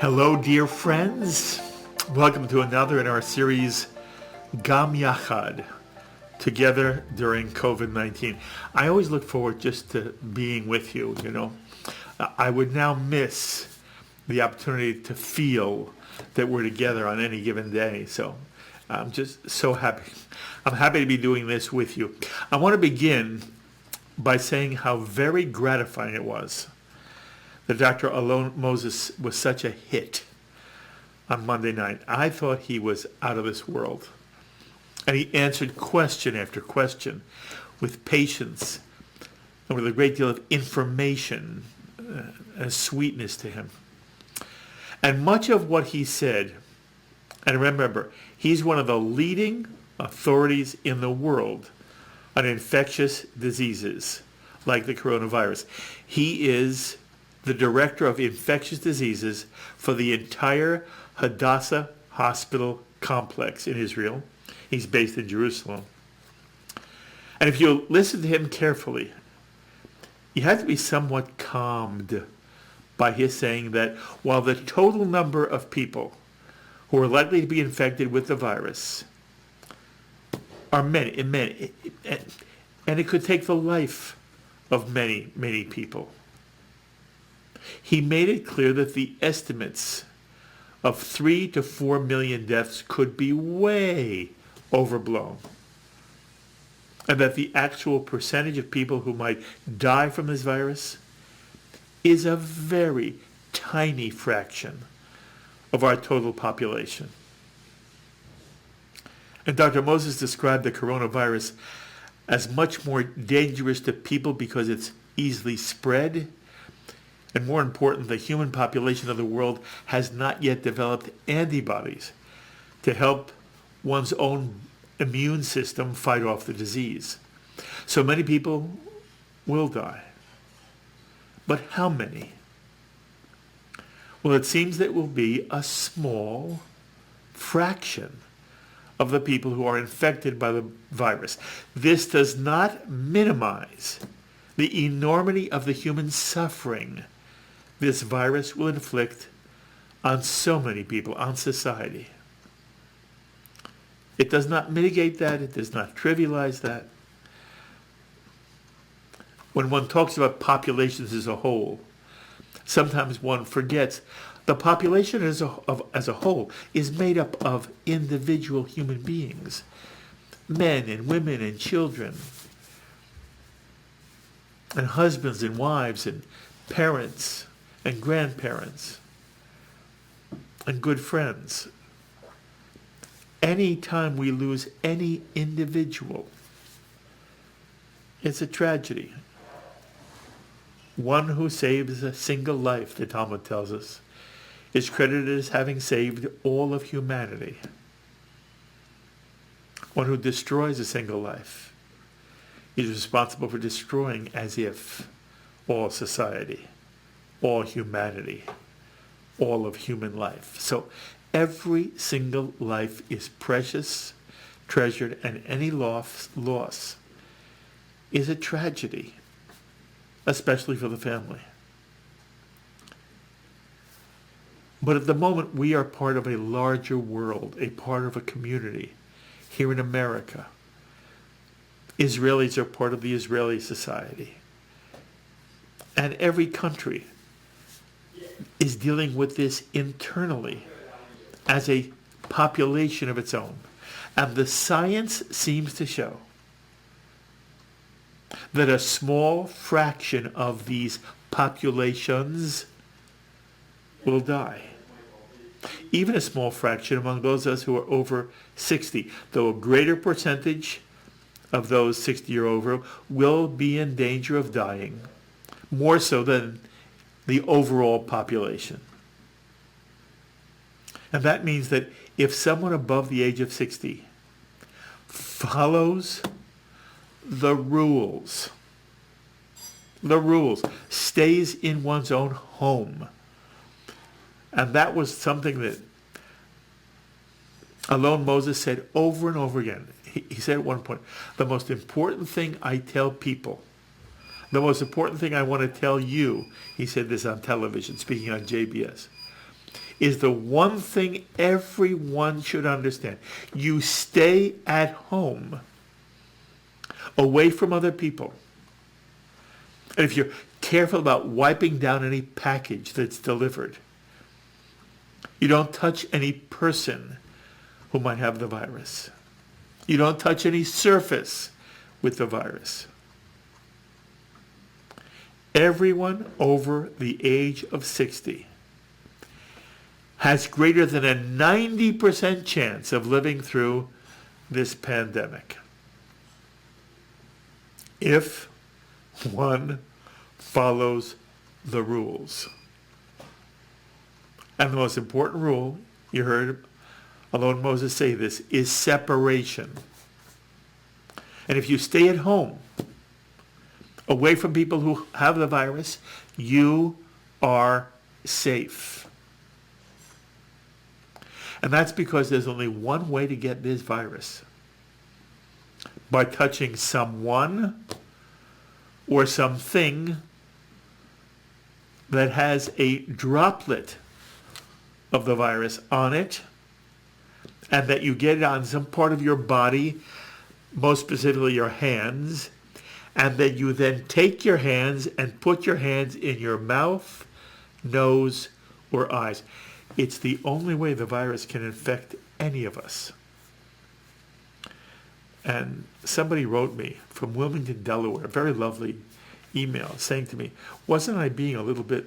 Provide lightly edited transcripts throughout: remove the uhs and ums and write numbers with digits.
Hello, dear friends. Welcome to another in our series, Gam Yachad, Together During COVID-19. I always look forward just to being with you, I would now miss the opportunity to feel that we're together on any given day. So I'm just so happy. I'm happy to be doing this with you. I want to begin by saying how very gratifying it was that Dr. Alon Moses was such a hit on Monday night. I thought he was out of this world. And he answered question after question with patience and with a great deal of information and sweetness to him. And much of what he said, and remember, he's one of the leading authorities in the world on infectious diseases like the coronavirus. He is the director of infectious diseases for the entire Hadassah Hospital complex in Israel. He's based in Jerusalem. And if you listen to him carefully, you have to be somewhat calmed by his saying that while the total number of people who are likely to be infected with the virus are many, and it could take the life of many, many people, he made it clear that the estimates of 3 to 4 million deaths could be way overblown, and that the actual percentage of people who might die from this virus is a very tiny fraction of our total population. And Dr. Moses described the coronavirus as much more dangerous to people because it's easily spread. And more important, the human population of the world has not yet developed antibodies to help one's own immune system fight off the disease. So many people will die. But how many? Well, it seems that it will be a small fraction of the people who are infected by the virus. This does not minimize the enormity of the human suffering this virus will inflict on so many people, on society. It does not mitigate that. It does not trivialize that. When one talks about populations as a whole, sometimes one forgets the population as a whole is made up of individual human beings, men and women and children, and husbands and wives and parents and grandparents and good friends. Any time we lose any individual, it's a tragedy. One who saves a single life, the Talmud tells us, is credited as having saved all of humanity. One who destroys a single life is responsible for destroying as if all society, all humanity, all of human life. So every single life is precious, treasured, and any loss is a tragedy, especially for the family. But at the moment, we are part of a larger world, a part of a community here in America. Israelis are part of the Israeli society. And every country is dealing with this internally as a population of its own. And the science seems to show that a small fraction of these populations will die. Even a small fraction among those of us who are over 60, though a greater percentage of those 60 or over will be in danger of dying, more so than the overall population. And that means that if someone above the age of 60 follows the rules, stays in one's own home, and that was something that Alon Moses said over and over again. He said at one point, the most important thing I tell people, the most important thing I want to tell you, he said this on television, speaking on JBS, is the one thing everyone should understand. You stay at home, away from other people. And if you're careful about wiping down any package that's delivered, you don't touch any person who might have the virus. You don't touch any surface with the virus. Everyone over the age of 60 has greater than a 90% chance of living through this pandemic if one follows the rules. And the most important rule, you heard Alon Moses say this, is separation. And if you stay at home, away from people who have the virus, you are safe. And that's because there's only one way to get this virus: by touching someone or something that has a droplet of the virus on it, and that you get it on some part of your body, most specifically your hands, and that you then take your hands and put your hands in your mouth, nose, or eyes. It's the only way the virus can infect any of us. And somebody wrote me from Wilmington, Delaware, a very lovely email saying to me, wasn't I being a little bit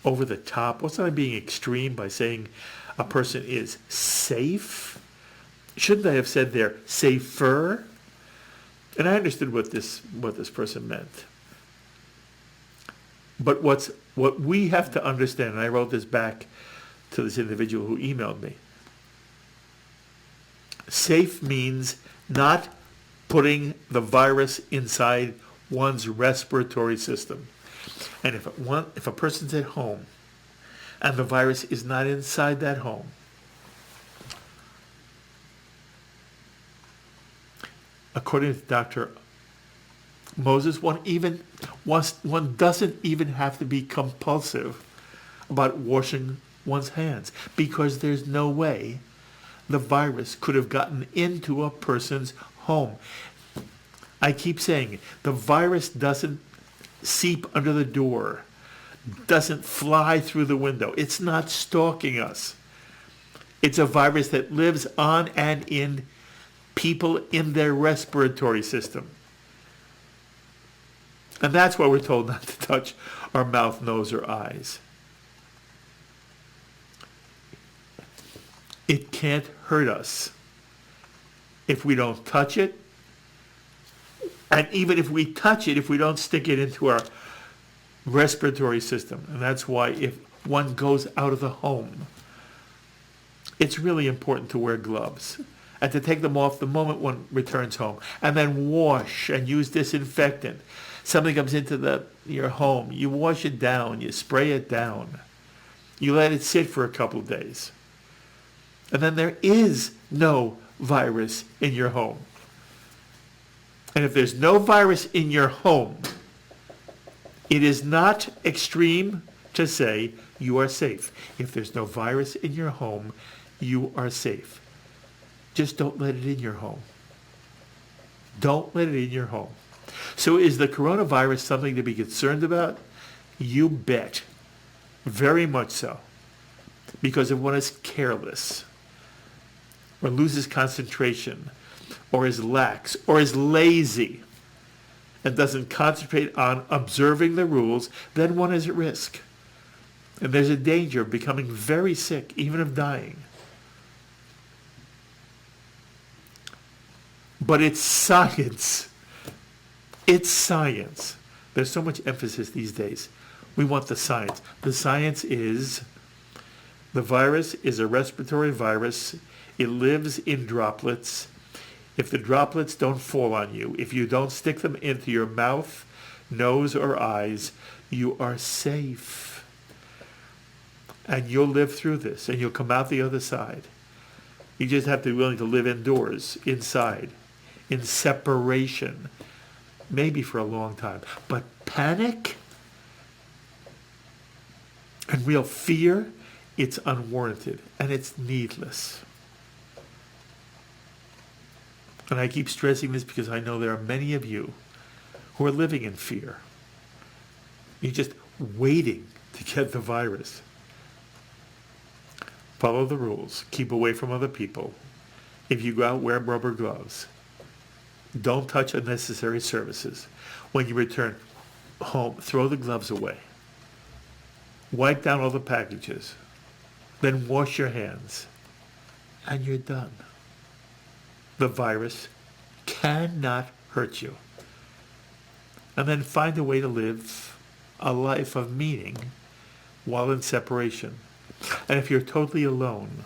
over the top? Wasn't I being extreme by saying a person is safe? Shouldn't I have said they're safer? And I understood what this person meant. But what we have to understand, and I wrote this back to this individual who emailed me, safe means not putting the virus inside one's respiratory system. And if a person's at home and the virus is not inside that home, according to Dr. Moses, one doesn't even have to be compulsive about washing one's hands, because there's no way the virus could have gotten into a person's home. I keep saying it, the virus doesn't seep under the door, doesn't fly through the window. It's not stalking us. It's a virus that lives on and in people in their respiratory system. And that's why we're told not to touch our mouth, nose, or eyes. It can't hurt us if we don't touch it. And even if we touch it, if we don't stick it into our respiratory system. And that's why if one goes out of the home, it's really important to wear gloves and to take them off the moment one returns home, and then wash and use disinfectant. Something comes into your home, you wash it down, you spray it down, you let it sit for a couple of days, and then there is no virus in your home. And if there's no virus in your home, it is not extreme to say you are safe. If there's no virus in your home, you are safe. Just don't let it in your home. Don't let it in your home. So is the coronavirus something to be concerned about? You bet. Very much so. Because if one is careless, or loses concentration, or is lax, or is lazy, and doesn't concentrate on observing the rules, then one is at risk. And there's a danger of becoming very sick, even of dying. But it's science. It's science. There's so much emphasis these days. We want the science. The science is the virus is a respiratory virus. It lives in droplets. If the droplets don't fall on you, if you don't stick them into your mouth, nose, or eyes, you are safe. And you'll live through this, and you'll come out the other side. You just have to be willing to live indoors, inside, in separation, maybe for a long time. But panic and real fear it's unwarranted and it's needless. And I keep stressing this because I know there are many of you who are living in fear. You're just waiting to get the virus. Follow the rules. Keep away from other people. If you go out, wear rubber gloves. Don't touch unnecessary services. When you return home, throw the gloves away. Wipe down all the packages. Then wash your hands. And you're done. The virus cannot hurt you. And then find a way to live a life of meaning while in separation. And if you're totally alone,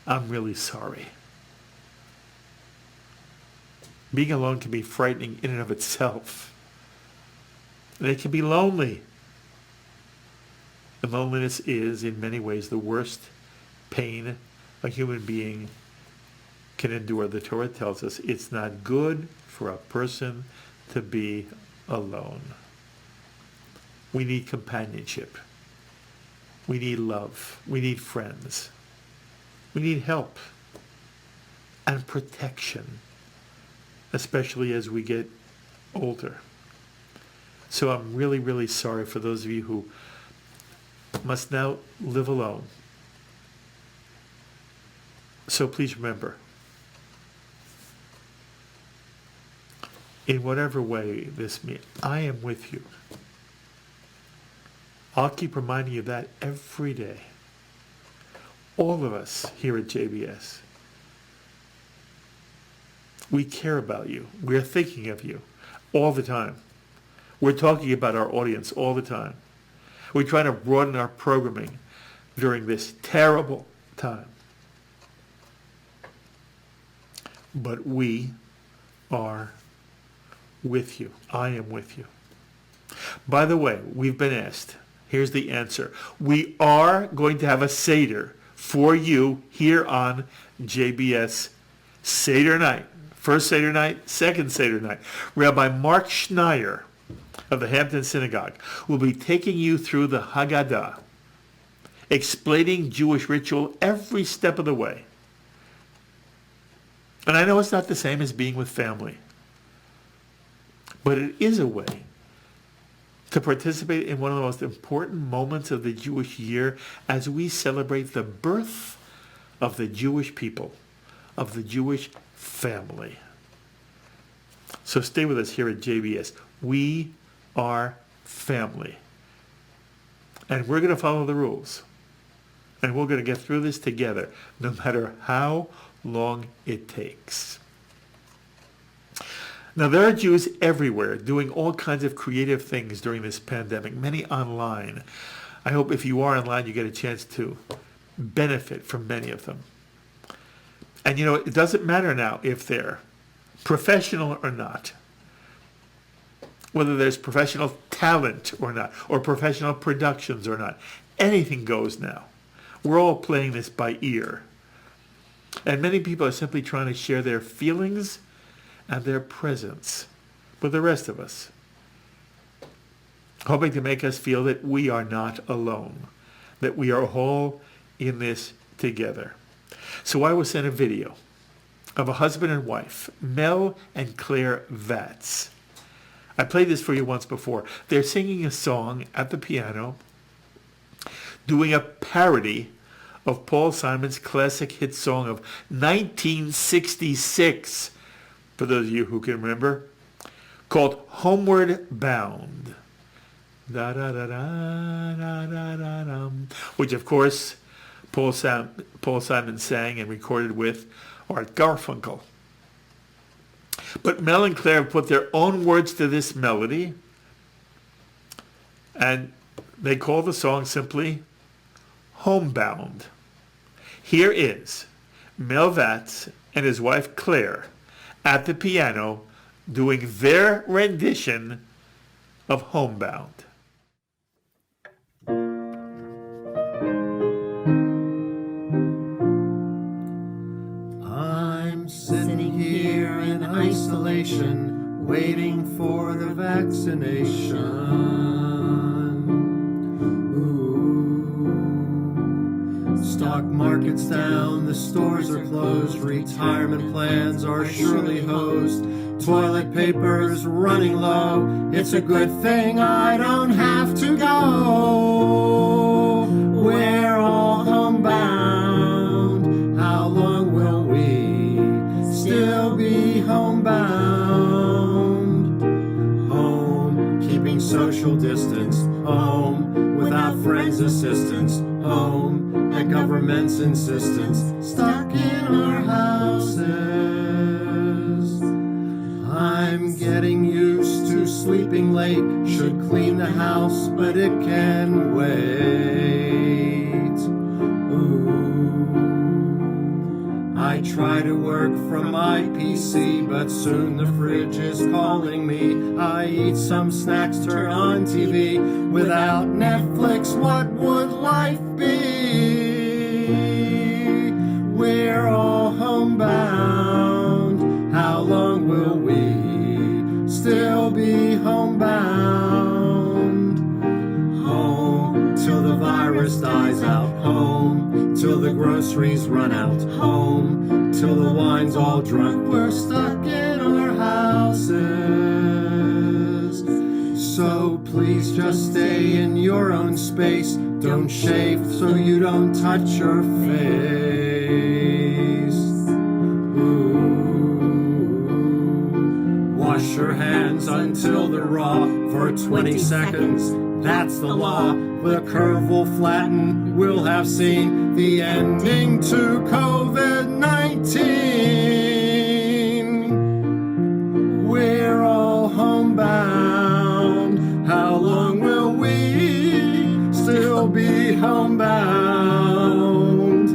I'm really sorry. Being alone can be frightening in and of itself. And it can be lonely. And loneliness is, in many ways, the worst pain a human being can endure. The Torah tells us it's not good for a person to be alone. We need companionship. We need love. We need friends. We need help and protection, especially as we get older. So I'm really, really sorry for those of you who must now live alone. So please remember, in whatever way this means, I am with you. I'll keep reminding you that every day. All of us here at JBS, we care about you. We're thinking of you all the time. We're talking about our audience all the time. We're trying to broaden our programming during this terrible time. But we are with you. I am with you. By the way, we've been asked. Here's the answer. We are going to have a Seder for you here on JBS Seder night. First Seder night, second Seder night. Rabbi Mark Schneier of the Hampton Synagogue will be taking you through the Haggadah, explaining Jewish ritual every step of the way. And I know it's not the same as being with family, but it is a way to participate in one of the most important moments of the Jewish year as we celebrate the birth of the Jewish people, of the Jewish family. So stay with us here at JBS. We are family. And we're going to follow the rules. And we're going to get through this together, no matter how long it takes. Now, there are Jews everywhere doing all kinds of creative things during this pandemic, many online. I hope if you are online, you get a chance to benefit from many of them. And you know, it doesn't matter now if they're professional or not, whether there's professional talent or not, or professional productions or not. Anything goes now. We're all playing this by ear. And many people are simply trying to share their feelings and their presence with the rest of us, hoping to make us feel that we are not alone, that we are all in this together. So I was sent a video of a husband and wife, Mel and Claire Vatz. I played this for you once before. They're singing a song at the piano, doing a parody of Paul Simon's classic hit song of 1966, for those of you who can remember, called Homeward Bound. Da, da, da, da, da, da, da, da, which, of course, Paul Simon sang and recorded with Art Garfunkel. But Mel and Claire have put their own words to this melody, and they call the song simply Homebound. Here is Mel Vatz and his wife Claire at the piano doing their rendition of Homebound. I'm sitting here in isolation, waiting for the vaccination. Ooh. market's down, the stores are closed, retirement plans are surely hosed, toilet paper's running low, it's a good thing I don't have to go. We're all homebound, how long will we still be homebound? Home, keeping social distance, home, without friends' assistance, home, at government's insistence, stuck in our houses. I'm getting used to sleeping late, should clean the house, but it can wait. Ooh. I try to work from my PC, but soon the fridge is calling me. I eat some snacks, turn on TV. Without Netflix, what would life be? We're all homebound. How long will we still be homebound? Home till the virus dies out. Home till the groceries run out. Home till the wine's all drunk. We're stuck in our houses. So please just stay in your own space. Don't shave so you don't touch your face. Ooh. Wash your hands until they're raw for 20 seconds. That's the law. The curve will flatten. We'll have seen the ending to COVID-19. We're all homebound. How long will we still be homebound?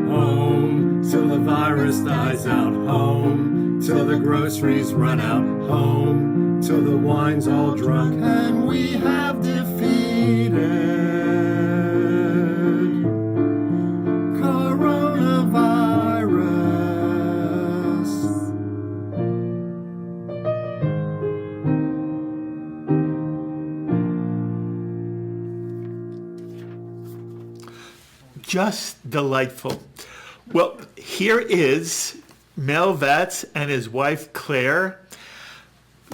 Home till the virus dies out. Home till the groceries run out. Home till the wine's all drunk and we have defeated coronavirus. Just delightful. Well, here is Mel Vatz and his wife Claire.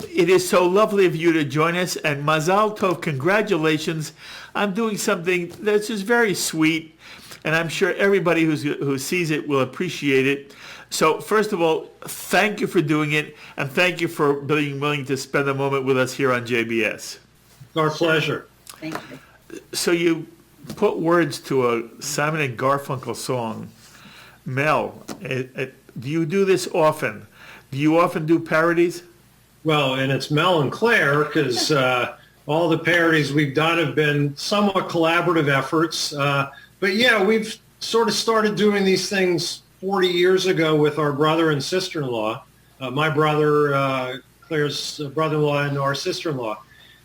It is so lovely of you to join us, and Mazal Tov, congratulations. I'm doing something that's just very sweet, and I'm sure everybody who sees it will appreciate it. So first of all, thank you for doing it, and thank you for being willing to spend a moment with us here on JBS. Our pleasure. Thank you. So you put words to a Simon and Garfunkel song. Mel, do you do this often? Do you often do parodies? Well, and it's Mel and Claire because all the parodies we've done have been somewhat collaborative efforts. But yeah, we've sort of started doing these things 40 years ago with our brother and sister-in-law. My brother, Claire's brother-in-law, and our sister-in-law.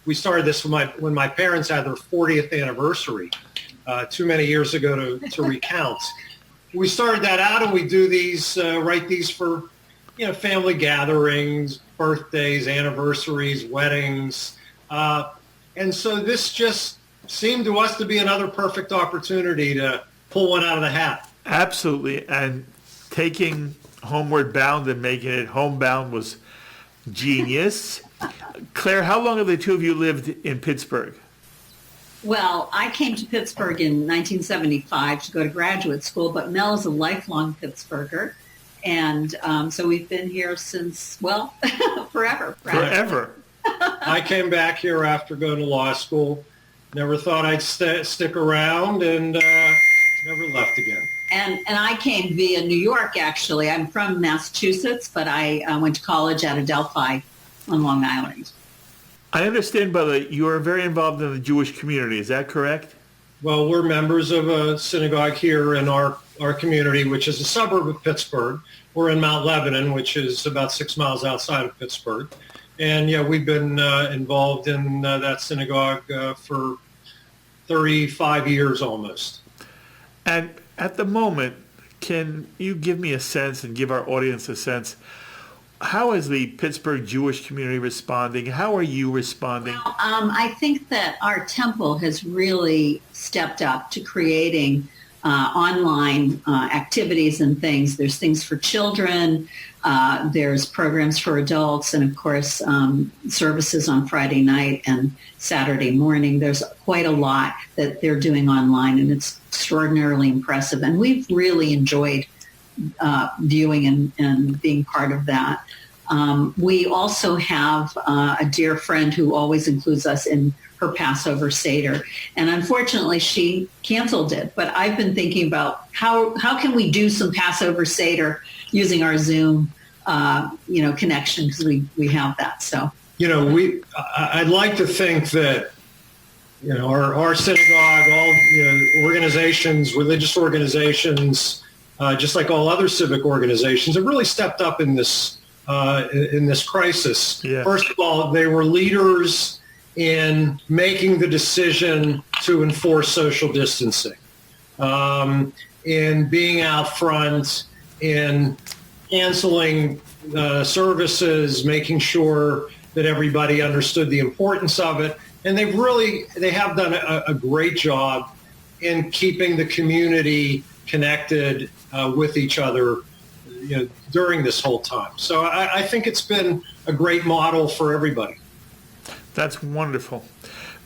We started this when my parents had their 40th anniversary too many years ago to recount. We started that out, and we do these, write these for, family gatherings, birthdays, anniversaries, weddings. And so this just seemed to us to be another perfect opportunity to pull one out of the hat. Absolutely. And taking Homeward Bound and making it Homebound was genius. Claire, how long have the two of you lived in Pittsburgh? Well, I came to Pittsburgh in 1975 to go to graduate school, but Mel is a lifelong Pittsburgher. And so we've been here since, well, forever. Forever. I came back here after going to law school. Never thought I'd stick around and never left again. And I came via New York, actually. I'm from Massachusetts, but I went to college at Adelphi on Long Island. I understand, brother, you are very involved in the Jewish community. Is that correct? Well, we're members of a synagogue here in our community, which is a suburb of Pittsburgh. We're in Mount Lebanon, which is about 6 miles outside of Pittsburgh. And, yeah, we've been involved in that synagogue for 35 years almost. And at the moment, can you give me a sense and give our audience a sense, how is the Pittsburgh Jewish community responding? How are you responding? Well, I think that our temple has really stepped up to creating online activities and things. There's things for children. There's programs for adults, and of course, services on Friday night and Saturday morning. There's quite a lot that they're doing online, and it's extraordinarily impressive. And we've really enjoyed viewing and being part of that. We also have a dear friend who always includes us in her Passover Seder. And unfortunately, she canceled it. But I've been thinking about how can we do some Passover Seder using our Zoom, connection, because we have that. So, I'd like to think that, our synagogue, all, organizations, religious organizations, just like all other civic organizations, have really stepped up in this crisis. Yeah. First of all, they were leaders in making the decision to enforce social distancing, in being out front, in canceling services, making sure that everybody understood the importance of it. And they have done a great job in keeping the community connected with each other during this whole time. So I think it's been a great model for everybody. That's wonderful.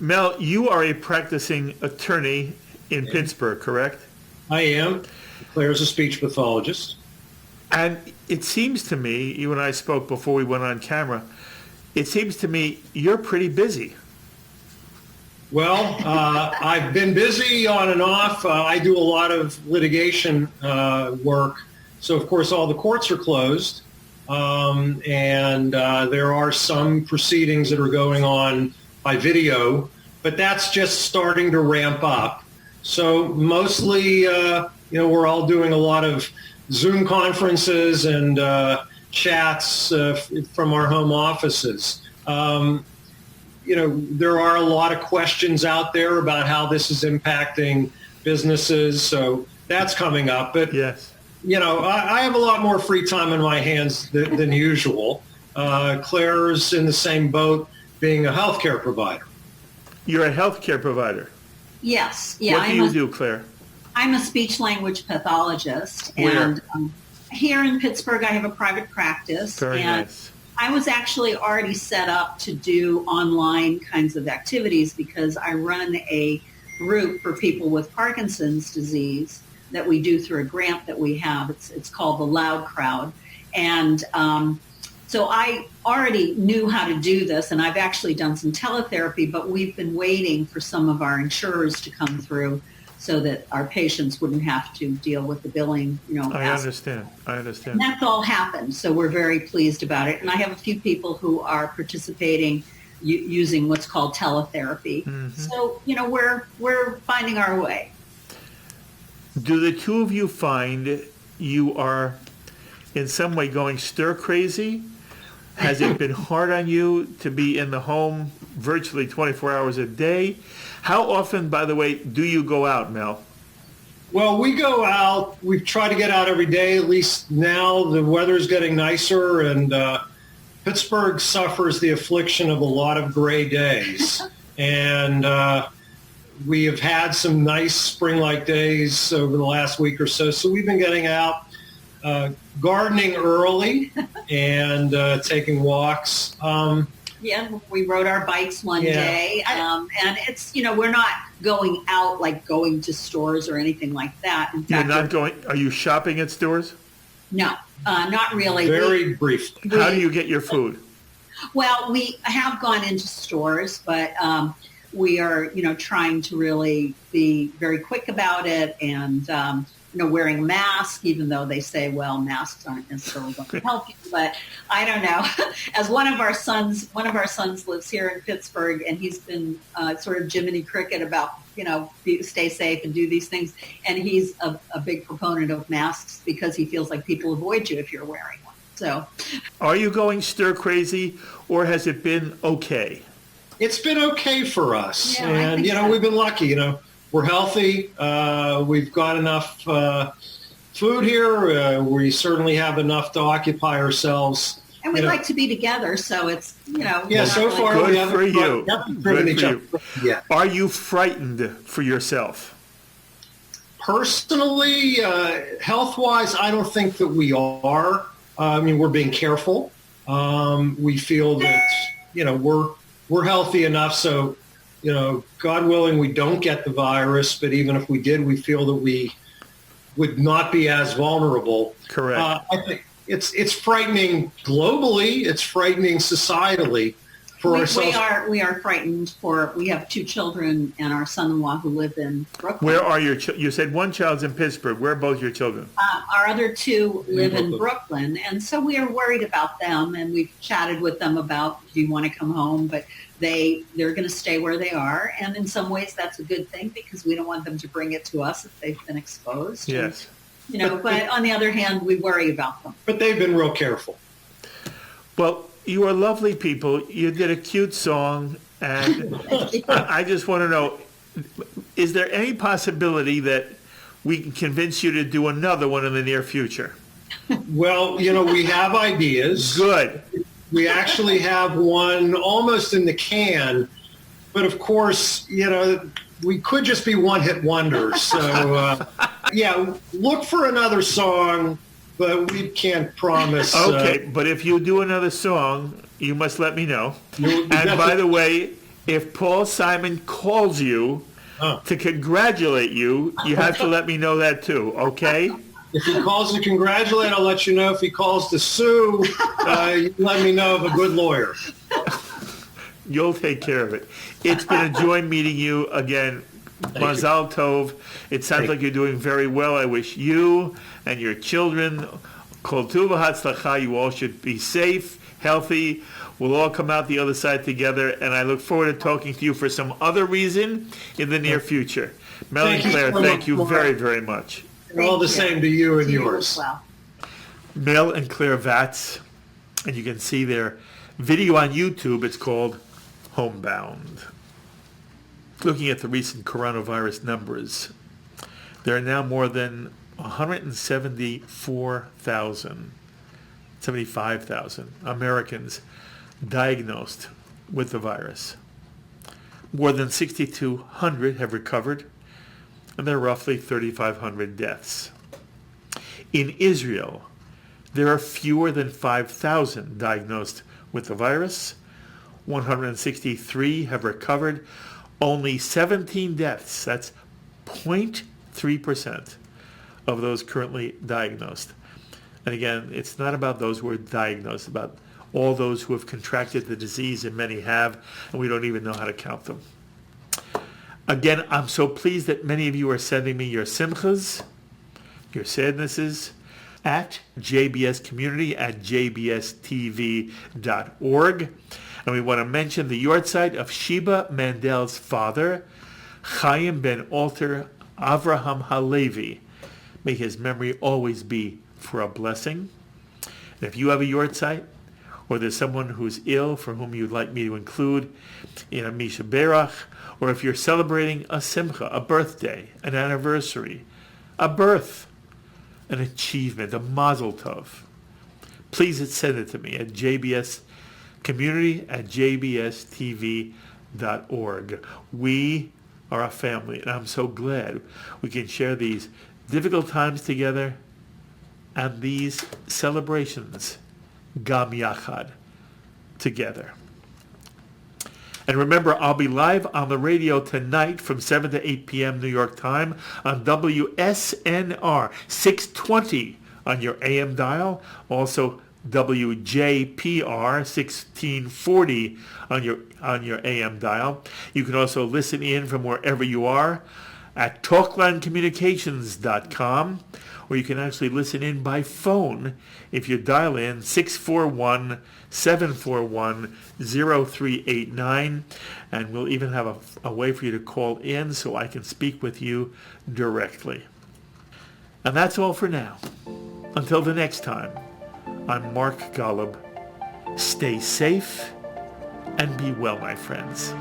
Mel, you are a practicing attorney in Pittsburgh, correct? I am. Claire's a speech pathologist. And it seems to me, you and I spoke before we went on camera, it seems to me you're pretty busy. Well, I've been busy on and off. I do a lot of litigation work. So, of course, all the courts are closed. And there are some proceedings that are going on by video, but that's just starting to ramp up. So mostly, we're all doing a lot of Zoom conferences and chats from our home offices. There are a lot of questions out there about how this is impacting businesses. So that's coming up. But yes. I have a lot more free time in my hands than usual. Claire's in the same boat, being a healthcare provider. You're a healthcare provider. Yes. Yeah. What do you do, Claire? I'm a speech language pathologist. Where? And here in Pittsburgh, I have a private practice. Very and nice. I was actually already set up to do online kinds of activities because I run a group for people with Parkinson's disease that we do through a grant that we have. It's called the Loud Crowd. And so I already knew how to do this, and I've actually done some teletherapy, but we've been waiting for some of our insurers to come through so that our patients wouldn't have to deal with the billing, I understand. And that's all happened, so we're very pleased about it. And I have a few people who are participating using what's called teletherapy. Mm-hmm. So, we're finding our way. Do the two of you find you are in some way going stir crazy? Has it been hard on you to be in the home virtually 24 hours a day? How often, by the way, do you go out, Mel? Well, we go out. We try to get out every day. At least now the weather's getting nicer, and Pittsburgh suffers the affliction of a lot of gray days. And we have had some nice spring-like days over the last week or so. So we've been getting out, gardening early and taking walks. Yeah, we rode our bikes one day. And it's, we're not going out like going to stores or anything like that. In fact, are you shopping at stores? No, not really. Very briefly. How do you get your food? Well, we have gone into stores, but we are, trying to really be very quick about it and, wearing a mask, even though they say, well, masks aren't necessarily going to help you. But I don't know. As one of our sons lives here in Pittsburgh, and he's been sort of Jiminy Cricket about, stay safe and do these things. And he's a big proponent of masks because he feels like people avoid you if you're wearing one. So, are you going stir crazy, or has it been okay? It's been okay for us. Yeah, and, we've been lucky, We're healthy. We've got enough food here. We certainly have enough to occupy ourselves. And we like to be together, so it's, Yeah, so far good we haven't for you. driven each other. Yeah. Are you frightened for yourself? Personally, health-wise, I don't think that we are. We're being careful. We feel that, we're healthy enough. So, God willing, we don't get the virus. But even if we did, we feel that we would not be as vulnerable. Correct. I think it's frightening globally. It's frightening societally. For ourselves. We are frightened. We have 2 children and our son-in-law who live in Brooklyn. Where are your you said one child's in Pittsburgh. Where are both your children? Our other 2 live in Brooklyn, and so we are worried about them, and we've chatted with them about, do you want to come home? But they're going to stay where they are, and in some ways that's a good thing because we don't want them to bring it to us if they've been exposed. Yes. And, but on the other hand, we worry about them. But they've been real careful. Well, you are lovely people. You did a cute song, and I just want to know, is there any possibility that we can convince you to do another one in the near future? Well, we have ideas. Good. We actually have one almost in the can, but of course, we could just be one-hit wonders. So, look for another song. But we can't promise. Okay, but if you do another song, you must let me know. And by the way, if Paul Simon calls you to congratulate you, you have to let me know that too, okay? If he calls to congratulate, I'll let you know. If he calls to sue, you let me know of a good lawyer. You'll take care of it. It's been a joy meeting you again. Mazal Tov. It sounds like you're doing very well. I wish you and your children, Kol Tuv V'Hatzlacha, you all should be safe, healthy. We'll all come out the other side together, and I look forward to talking to you for some other reason in the near future. Mel and Claire, thank you very, very much. And all the same to you and yours. Well. Mel and Claire Vatz, and you can see their video on YouTube. It's called Homebound. Looking at the recent coronavirus numbers, there are now more than 75,000 Americans diagnosed with the virus. More than 6,200 have recovered, and there are roughly 3,500 deaths. In Israel, there are fewer than 5,000 diagnosed with the virus. 163 have recovered. Only 17 deaths, that's 0.3% of those currently diagnosed. And again, it's not about those who are diagnosed, about all those who have contracted the disease, and many have, and we don't even know how to count them. Again, I'm so pleased that many of you are sending me your simchas, your sadnesses, at jbscommunity@jbstv.org. And we want to mention the yahrzeit of Sheba Mandel's father, Chaim ben Alter Avraham Halevi. May his memory always be for a blessing. And if you have a yahrzeit, or there's someone who's ill for whom you'd like me to include in a Misha Berach, or if you're celebrating a simcha, a birthday, an anniversary, a birth, an achievement, a mazel tov, please send it to me at jbscommunity@jbstv.org. We are a family, and I'm so glad we can share these difficult times together and these celebrations, Gam Yachad, together. And remember, I'll be live on the radio tonight from 7 to 8 p.m. New York time on WSNR 620 on your AM dial, also WJPR 1640 on your AM dial. You can also listen in from wherever you are at talklandcommunications.com, or you can actually listen in by phone if you dial in 641-741-0389, and we'll even have a way for you to call in so I can speak with you directly. And that's all for now. Until the next time, I'm Mark Golub. Stay safe and be well, my friends.